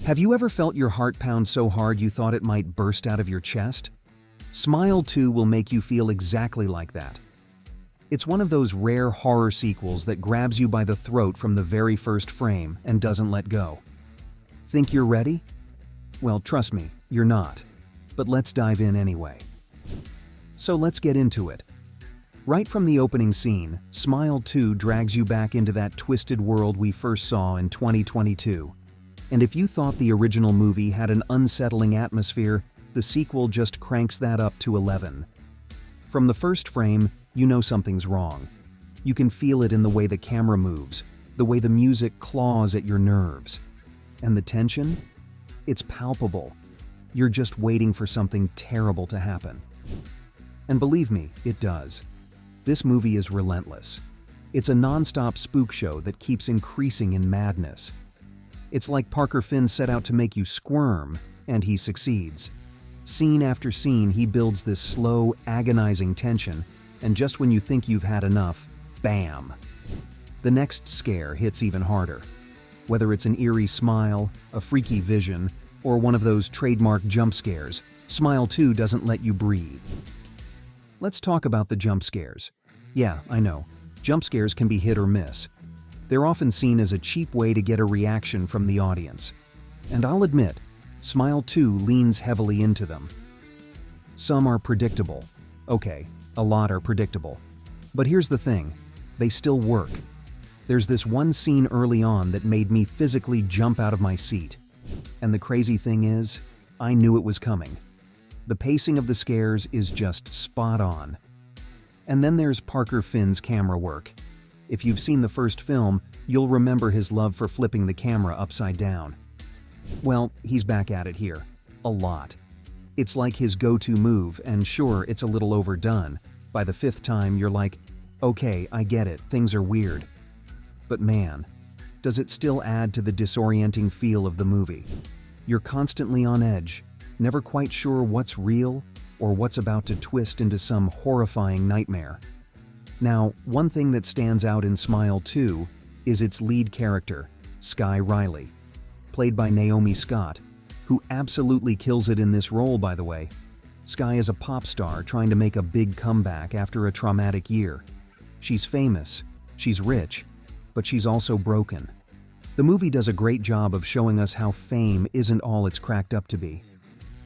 Have you ever felt your heart pound so hard you thought it might burst out of your chest? Smile 2 will make you feel exactly like that. It's one of those rare horror sequels that grabs you by the throat from the very first frame and doesn't let go. Think you're ready? Well, trust me, you're not. But let's dive in anyway. So let's get into it. Right from the opening scene, Smile 2 drags you back into that twisted world we first saw in 2022. And if you thought the original movie had an unsettling atmosphere, the sequel just cranks that up to 11. From the first frame, you know something's wrong. You can feel it in the way the camera moves, the way the music claws at your nerves. And the tension? It's palpable. You're just waiting for something terrible to happen. And believe me, it does. This movie is relentless. It's a non-stop spook show that keeps increasing in madness. It's like Parker Finn set out to make you squirm, and he succeeds. Scene after scene, he builds this slow, agonizing tension, and just when you think you've had enough, bam! The next scare hits even harder. Whether it's an eerie smile, a freaky vision, or one of those trademark jump scares, Smile 2 doesn't let you breathe. Let's talk about the jump scares. Yeah, I know, jump scares can be hit or miss. They're often seen as a cheap way to get a reaction from the audience. And I'll admit, Smile 2 leans heavily into them. Some are predictable. Okay, a lot are predictable. But here's the thing, they still work. There's this one scene early on that made me physically jump out of my seat. And the crazy thing is, I knew it was coming. The pacing of the scares is just spot on. And then there's Parker Finn's camera work. If you've seen the first film, you'll remember his love for flipping the camera upside down. Well, he's back at it here. A lot. It's like his go-to move, and sure, it's a little overdone. By the fifth time, you're like, okay, I get it, things are weird. But man, does it still add to the disorienting feel of the movie. You're constantly on edge, never quite sure what's real or what's about to twist into some horrifying nightmare. Now, one thing that stands out in Smile 2 is its lead character, Skye Riley, played by Naomi Scott, who absolutely kills it in this role, by the way. Skye is a pop star trying to make a big comeback after a traumatic year. She's famous, she's rich, but she's also broken. The movie does a great job of showing us how fame isn't all it's cracked up to be.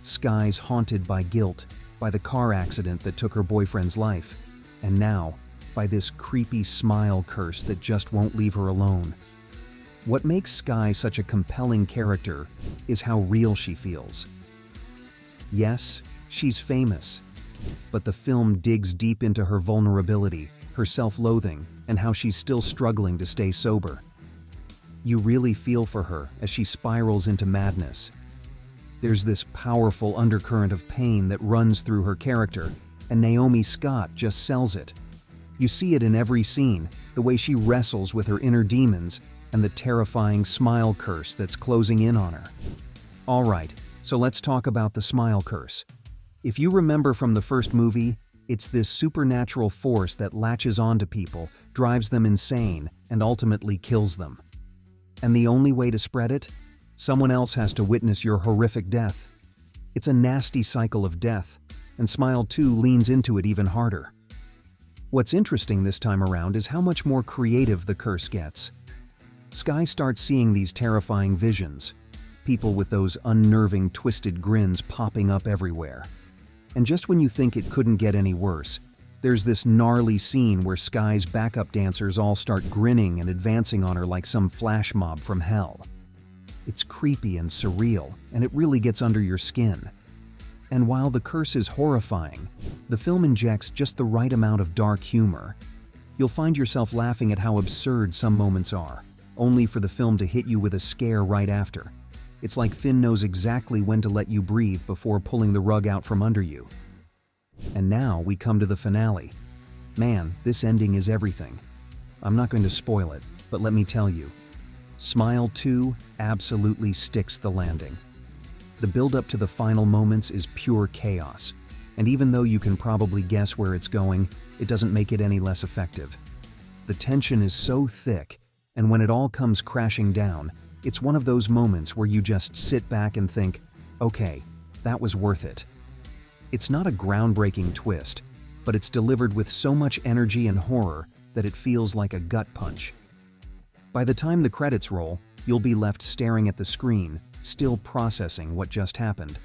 Skye's haunted by guilt, by the car accident that took her boyfriend's life, and now, by this creepy smile curse that just won't leave her alone. What makes Skye such a compelling character is how real she feels. Yes, she's famous, but the film digs deep into her vulnerability, her self-loathing, and how she's still struggling to stay sober. You really feel for her as she spirals into madness. There's this powerful undercurrent of pain that runs through her character, and Naomi Scott just sells it. You see it in every scene, the way she wrestles with her inner demons and the terrifying smile curse that's closing in on her. Alright, so let's talk about the smile curse. If you remember from the first movie, it's this supernatural force that latches onto people, drives them insane, and ultimately kills them. And the only way to spread it? Someone else has to witness your horrific death. It's a nasty cycle of death, and Smile 2 leans into it even harder. What's interesting this time around is how much more creative the curse gets. Skye starts seeing these terrifying visions, people with those unnerving, twisted grins popping up everywhere. And just when you think it couldn't get any worse, there's this gnarly scene where Skye's backup dancers all start grinning and advancing on her like some flash mob from hell. It's creepy and surreal, and it really gets under your skin. And while the curse is horrifying, the film injects just the right amount of dark humor. You'll find yourself laughing at how absurd some moments are, only for the film to hit you with a scare right after. It's like Finn knows exactly when to let you breathe before pulling the rug out from under you. And now we come to the finale. Man, this ending is everything. I'm not going to spoil it, but let me tell you, Smile 2 absolutely sticks the landing. The build-up to the final moments is pure chaos, and even though you can probably guess where it's going, it doesn't make it any less effective. The tension is so thick, and when it all comes crashing down, It's one of those moments where you just sit back and think, okay, that was worth it. It's not a groundbreaking twist, but it's delivered with so much energy and horror that it feels like a gut punch. By the time the credits roll, you'll be left staring at the screen, still processing what just happened.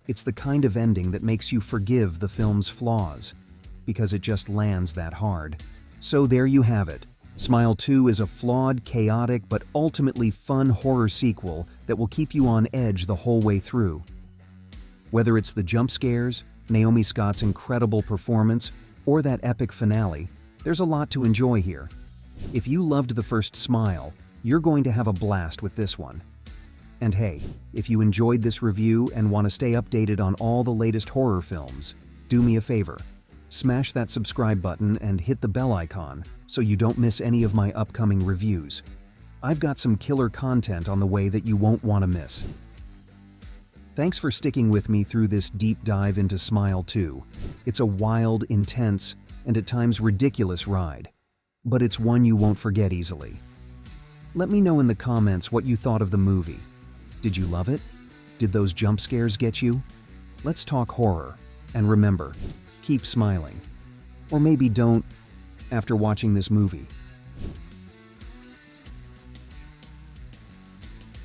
It's the kind of ending that makes you forgive the film's flaws, because it just lands that hard. So there you have it. Smile 2 is a flawed, chaotic, but ultimately fun horror sequel that will keep you on edge the whole way through. Whether it's the jump scares, Naomi Scott's incredible performance, or that epic finale, there's a lot to enjoy here. If you loved the first Smile, you're going to have a blast with this one. And hey, if you enjoyed this review and want to stay updated on all the latest horror films, do me a favor. Smash that subscribe button and hit the bell icon so you don't miss any of my upcoming reviews. I've got some killer content on the way that you won't want to miss. Thanks for sticking with me through this deep dive into Smile 2. It's a wild, intense, and at times ridiculous ride, but it's one you won't forget easily. Let me know in the comments what you thought of the movie. Did you love it? Did those jump scares get you? Let's talk horror, and remember, keep smiling. Or maybe don't after watching this movie.